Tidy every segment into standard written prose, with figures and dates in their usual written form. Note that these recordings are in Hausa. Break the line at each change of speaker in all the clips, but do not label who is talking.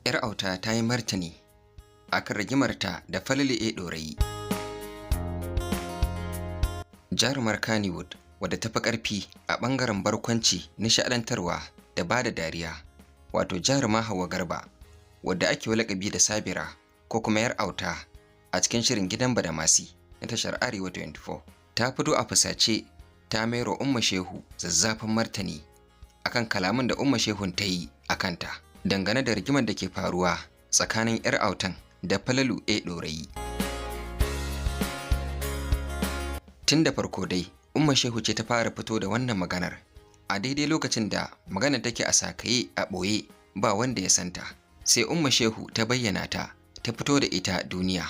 'Yar Auta ta yi martani akan rigimarta da FalaluA Ɗorayi. Jarumar Kannywood wadda ta fi ƙarfi a ɓangaren barkwanci, nishaɗantarwa da ba da dariya, wato jaruma Hauwa Garba, wadda ake wa laƙabi da Sabira ko kuma 'Yar Auta a cikin shirin Gidan Badamasi na tashar Arewa 24, ta fito a fusace ta mayar wa Umma Shehu zazzafan martani akan kalaman da Umma Shehun ta yi a kanta dangane da rigimar da ke faruwa tsakanin 'Yar Autan da FalaluA Ɗorayi. Tun da farko dai, Umma Shehu ce ta fara fito da wannan maganar a daidai lokacin da maganar take a sakaye a ɓoye ba wanda ya santa. Sai Umma Shehu ta bayyana ta fito da ita duniya,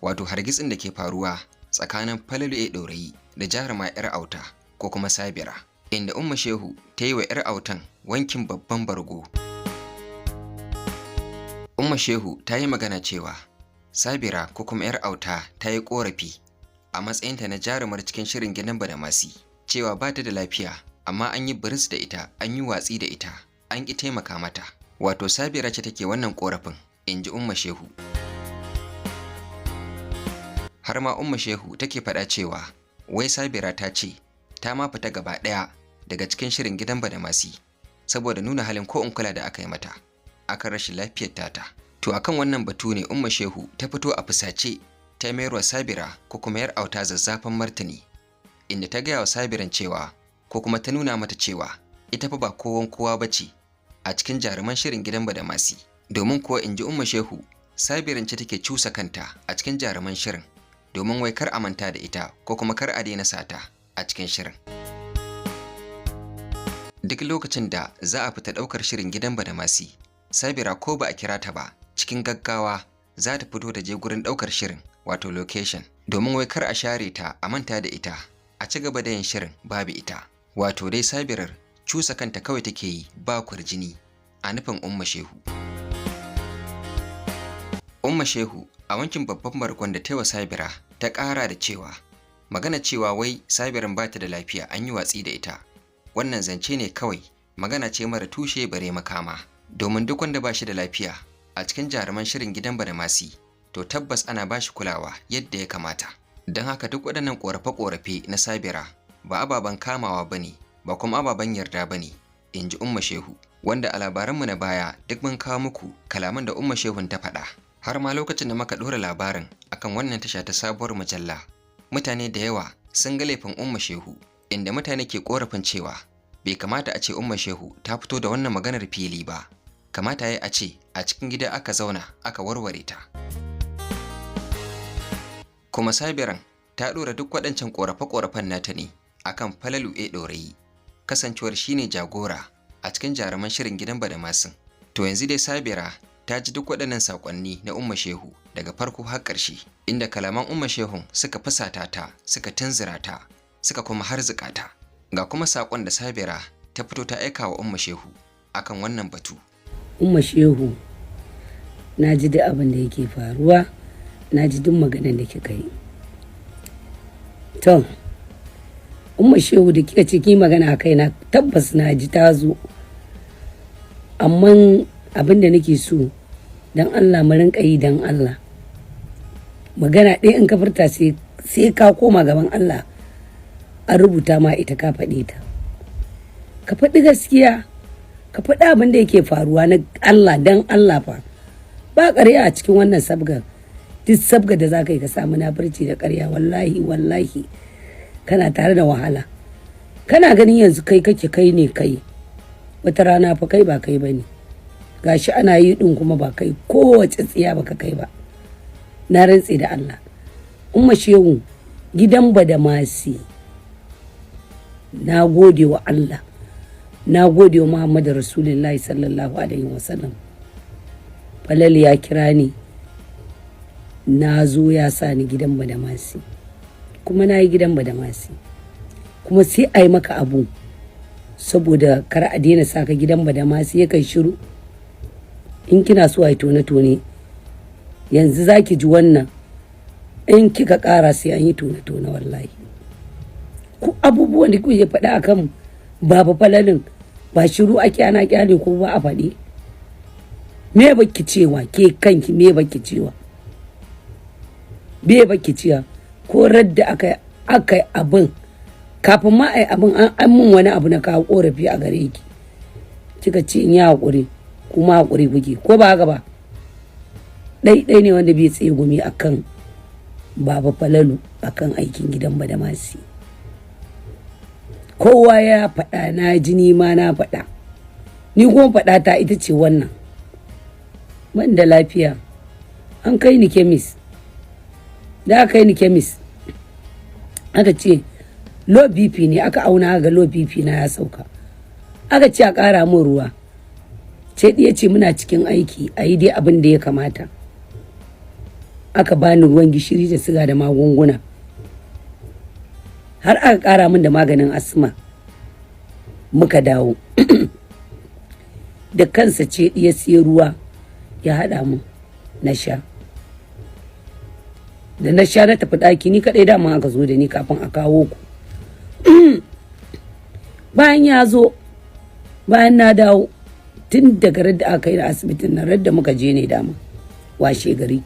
wato hargitsin da ke faruwa tsakanin FalaluA Ɗorayi da jaruma 'Yar Auta ko kuma Sabira, inda Umma Shehu ta yi wa 'Yar Autan wankin babban bargo. Umma Shehu ta yi magana cewa Sabira ko kuma 'Yar Auta ta yi ƙorafi a matsayinta na jarumar cikin shirin Gidan Badamasi cewa ba ta da lafiya, amma an yi biris da ita, an yi watsi da ita, an ƙi taimaka mata. Wato Sabira ce take wannan ƙorafin, in ji Umma Shehu. Har ma Umma Shehu take faɗa cewa wai Sabira ta ce ta ma fita gaba ɗaya daga cikin shirin Gidan Badamasi saboda nuna halin ko in kula da aka yi mata akan rashin lafiyar tata. To akan wannan batu ne Umma Shehu ta fito a fusace ta mayar wa Sabira ko kuma 'Yar Auta zazzafan martani, inda ta gaya wa Sabiran cewa ko kuma ta nuna mata cewa ita fa ba kowan kowa ba ce a cikin jaruman shirin Gidan Badamasi. Domin kuwa, in ji Umma Shehu, Sabiran ce take cusa kanta a cikin jaruman shirin domin wai kar a manta da ita ko kuma kar a daina sata a cikin shirin. Duk lokacin da za a fita ɗaukar shirin Gidan Badamasi, Sabira ko ba a kira ta ba, cikin gaggawa za ta fito da je gurin ɗaukar shirin, wato location, domin wai kar a share ta a manta da ita, a ci gaba da yin shirin babu ita. Wato dai Sabirar cusa kanta kawai take yi ba kwarjini, a nufin Umma Shehu. Umma Shehu a wankin babban bargon da ta yi wa Sabira ta ƙara da cewa magana cewa wai Sabirin ba ta da lafiya an yi watsi da ita, wannan zance ne kawai, magana ce mara tushe bare makama, domin duk wanda ba shi da lafiya a cikin jaruman shirin Gidan Badamasi to tabbas ana ba shi kulawa yadda ya kamata. Don haka duk waɗannan ƙorafe-ƙorafe na Sabira ba ababen kamawa ba ne, ba kuma ababen yarda ba ne, in ji Umma Shehu, wanda a labaranmu na baya duk mun kawo muku kalaman da Umma Shehun ta faɗa. Har ma lokacin da muka ɗora labarin akan wannan tasha ta sabuwar mujalla, mutane da yawa sun ga laifin Umma Shehu, inda mutane ke ƙorafin cewa bai kamata a ce Umma Shehu ta fito da wannan maganar fili ba, kamata ya yi a ce a cikin gida aka zauna aka warware ta. Kuma Sabiran ta ɗora duk waɗancan ƙorafe-ƙorafen nata ne akan FalaluA Ɗorayi, kasancewar shine jagora a cikin jaruman shirin Gidan Badamasin. To yanzu dai Sabira ta ji duk waɗannan saƙonni na Umma Shehu daga farko har ƙarshe, inda kalaman Umma Shehun suka fusata ta, suka tunzura ta, suka kuma harzuƙa ta. Ga kuma saƙon da Sabira ta fito ta aika wa Umma Shehu akan wannan batu.
Umma Shehu, na ji duk abin da yake faruwa, na ji duk maganar da kika yi. To, Umma Shehu da kika ce ki magana a kaina, tabbas na ji ta zo. Amma abin da nake so, don Allah mu rinka yi don Allah. Magana ɗaya in ka furta sai ka koma gaban Allah, an rubuta ma ita ka faɗe ta. Ka faɗi gaskiya, ka faɗi abin da yake faruwa na Allah don Allah fa. Ba ƙarya a cikin wannan sabgar. Duk sabgar da za ka yi ka samu nafurci da ƙarya, wallahi kana tare da wahala. Kana ganin yanzu kai kake kai ne kai, wata rana fa kai ba kai ba ne. Gashi ana yi ɗin kuma ba kai, kowace tsiya baka kai ba. Na rantse da Allah. Umma Shehu, Gidan Badamasi, na gode wa Allah, na gode wa Muhammadu Rasulullahi sallallahu alaihi wasallam. Falal ya kira ni, na zo ya sa ni Gidan Badamasi, kuma na yi Gidan Badamasi, kuma sai a yi maka abu saboda kar a daina saka Gidan Badamasi ya kai shiru. In kina so a yi tone-tone, yanzu za ki ji wannan, in kika ƙara sai an yi tone-tone wallahi. Ku abubuwan da kuke faɗa akan Baba Falalin ba shiru ake ana kyale ko ba a faɗi. me baki cewa ke kanki, me baki cewa ko radda aka yi abin kafin ma ai abin an mun wani abu na kawo korafi a gare ki kika ce in yi haƙuri kuma haƙuri kuke ko ba haka ba. Ɗai ne wanda bai tsaye gumi akan baba Falalu akan aikin gidan Badamasi. Kowa ya faɗa, na ji ni ma na faɗa, ni kuma faɗa ta ita ce wannan. Ban da lafiya an kai ni kemis, da aka kai ni kemis aka ce low bp ne, aka auna ga low bp na ya sauka, aka ce a ƙara min ruwa, ce ɗiya ce muna cikin aiki a yi dai abin da ya kamata. Aka bani ruwan gishiri da siga da magunguna, har aka ƙara min da maganin asma. Muka dawo da kansa ce ɗiya siya ruwa ya haɗa mun na sha. Da na sha na tafi ɗaki, ni kaɗai dama aka zo da ni kafin a kawo ku. Bayan ya zo, bayan na dawo, tun daga radda aka yi da asibitin nan, radda muka je ne dama washe gari,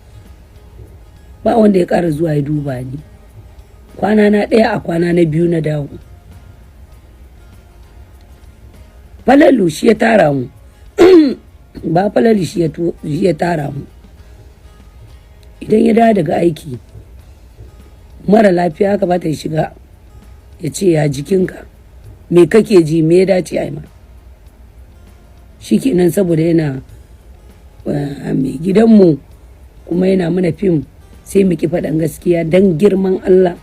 ba wanda ya ƙara zuwa ya duba ni. Kwana na ɗaya a kwana na biyu na dawo. Falalu shi ya tara mu ba Falalu shi ya tara mu. Idan ya dawo daga aiki mara lafiya aka bata ya shiga ya ce ya jikinka, me kake ji, me ya dace a yi ma. Shi kenan saboda yana mai gidanmu kuma yana mana fim, sai mu ki faɗan gaskiya don girman Allah.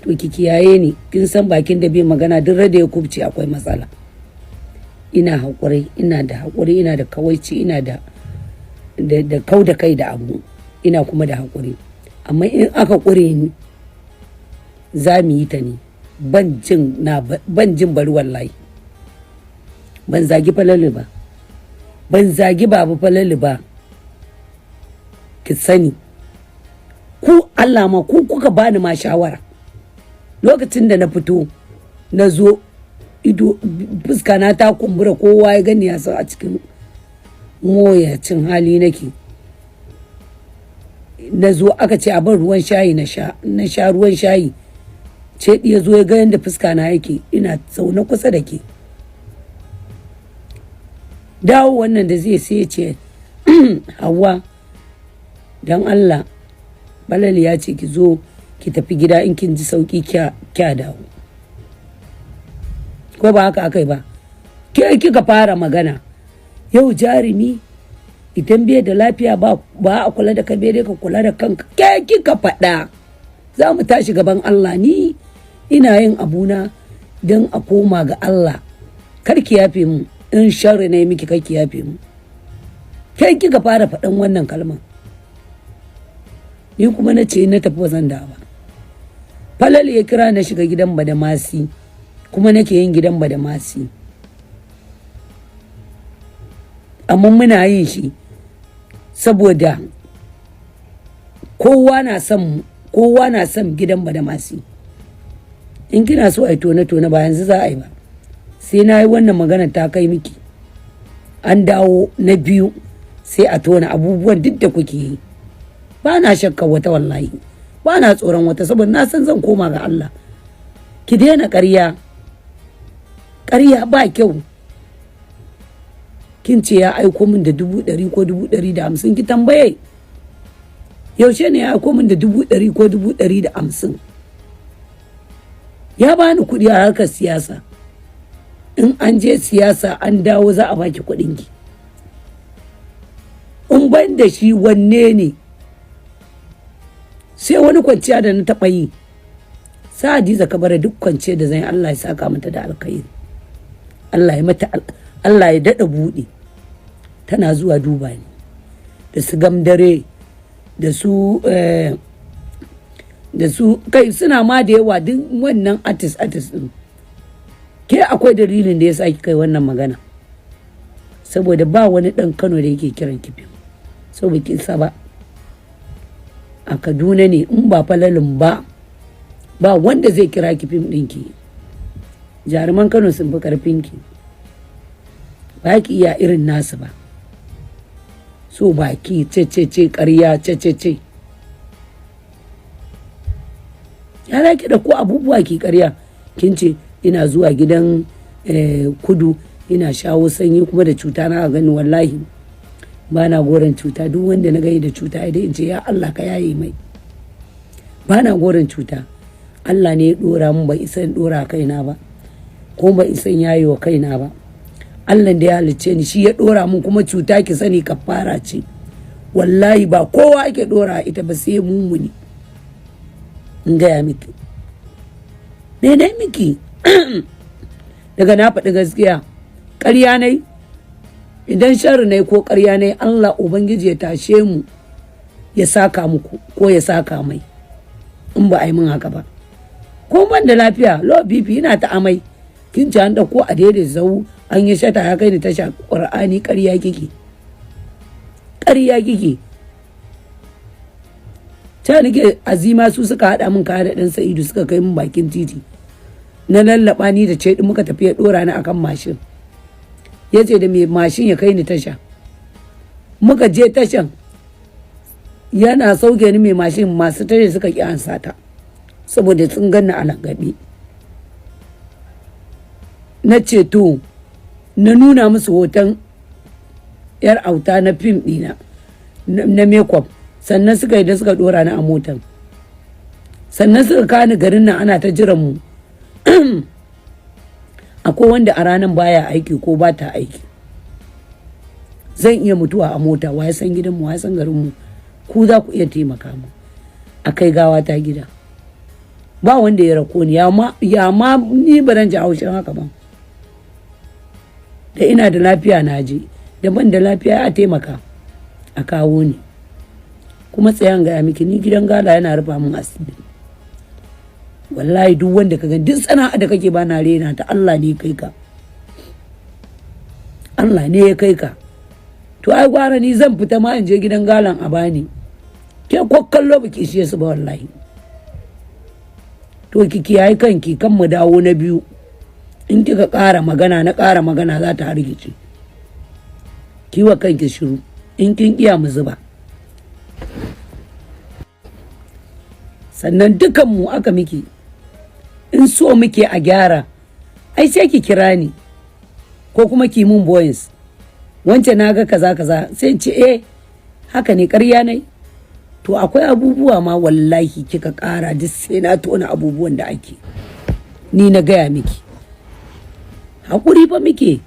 To ki kiyaye ni, kin san bakin da bai magana duk rada ya kubce akwai matsala. Ina haƙuri, ina da haƙuri, ina da kawaici, ina da kau da kai da abu, ina kuma da haƙuri. Amma in aka ƙure ni za mu yi ta ne, ban jin bari wallahi. Ban zagi Falalu ba, ban zagi babu Falalu ba, ki sani. Ku Allah ma ku kuka bani ma shawara lokacin da na fito na zo, ido fuska na ta kumbura, kowa ya gani ya sa a cikin moyacin hali nake. Na zo aka ce a bar ruwan shayi na sha ruwan shayi, ce ya zo ya ga yadda fuska na yake, ina zaune kusa da ke. Dawo wannan da zai sai ce Hauwa don Allah Falalu ya ce ki zo ki tafi gida, in kin ji sauki kya dawo. Ko ba haka akai ba, ke kika fara magana. Yau jarumi idan bai da lafiya ba a kula da ka, bai dai ka kula da kanka, ke kika faɗa. Za mu tashi gaban Allah, ni ina yin abuna don a koma ga Allah. Kar ki yafe mu, in sharri ne miki kar ki yafe mu. Ke kika fara faɗan wannan kalmar. Ni kuma na ce na tafi zan da ba. Falalu ya kira na shiga gidan Badamasi, kuma nake yin gidan Badamasi. Amma muna yin shi saboda kowa na son gidan Badamasi. In kina so a yi tone-tone ba yanzu za a yi ba, sai na yi wannan magana ta kai miki, an dawo na biyu sai a tona abubuwan duk da kuke yi. Ba na shakka wata wallahi, ba na tsoron wata, saboda na san zan koma ga Allah. Ki daina ƙarya ba kyau. Kin ce ya aiko min da 100 ko 150, ki tambaye yaushe ne ya aiko min da 100 ko 150. Ya bani kuɗi a harkar siyasa, in an je siyasa an dawo za a baki kuɗinki. In ban da shi wanne ne? Sai wani kwanciya da na taɓa yi, sa Hadiza Kabara duk kwanciya da zan yi Allah ya saka mata da alkhairi, Allah ya daɗa buɗe. Tana zuwa duba ni da su Gamdare da su kai suna ma da yawa, duk wannan artist din. Ke akwai dalilin da ya sa kai wannan magana, saboda ba wani ɗan Kano da yake kiran kifin, saboda kin ba a Kaduna ne, in ba Falalun ba wanda zai kira ki fim ɗinki. Jaruman Kano sun fi ƙarfinki, ba ki iya irin nasu ba. so baki ce ƙarya ce ya laki da ko abubuwa ki ƙarya kin ce ina zuwa gidan kudu ina shawo sanyi kuma da cuta na gani wallahi ba na goron cuta duk wanda na gani da cuta idan in ce ya Allah ka yaye mai ba na goron cuta Allah ne ya dora mun bai isa in dora kaina ba ko bai isa in yaye wa kaina ba Allah da ya halicce ni shi ya dora mun kuma cuta ki sani kafara ce wallahi ba kowa ake dora ita ba sai mumuni in gaya miki dai miki daga na faɗi gaskiya ƙarya ne idan sharri ne ko ƙarya ne Allah ubangiji ya tashe mu ya saka muku ko ya saka mai in ba a yi min haka ba ko ban da lafiya low bp ina ta amai kin ci an ko a daidai zau an yi shata ya kai ni tasha ƙur'ani ƙarya kike ta nake azima su suka haɗa min kaya da ɗan sa'idu suka kai min bakin titi na lallaba ni da ce muka tafi ya ɗora ni akan mashin ya ce da mai mashin ya kai ni tasha muka je tashan yana sauke ni mai mashin masu tasha suka ƙi an sata saboda sun ganna a langabe na ce to na nuna musu hoton Ƴar Auta na fim ɗina na makeup sannan suka yi da suka ɗora ni a motan sannan suka kani garin nan ana ta jiran mu akwai wanda a ranar baya aiki ko ba ta aiki zan iya mutuwa a mota wa ya san gidanmu wa ya san garinmu ku za ku iya taimaka mu a kai gawa ta gida ba wanda ya rako ni ya ma ni ba dan ji haushin haka ba da ina da lafiya na je da ban da lafiya a taimaka a kawo ni kuma tsayan gaya miki ni gidan gala yana rufa min asiri wallahi duk wanda ka gani duk sana'a da kake ba na rena ta Allah ne kai ka Allah ne ya kai ka to ai gwara ni zan fita ma in je gidan galan a bani ke ko kallo biki shi su ba wallahi to ki kiyaye kanki kan mu dawo na biyu in kika ƙara magana za ta hargice kiwa kanki shiru in kin iya mu zuba sannan dukanmu aka miki in so muke a gyara ai sai ki kira ni ko kuma ki mun voice wance na ga kaza sai ce haka ne ƙarya ne to akwai abubuwa ma wallahi kika ƙara duk sai na tona abubuwan da ake ni na gaya miki haƙuri fa muke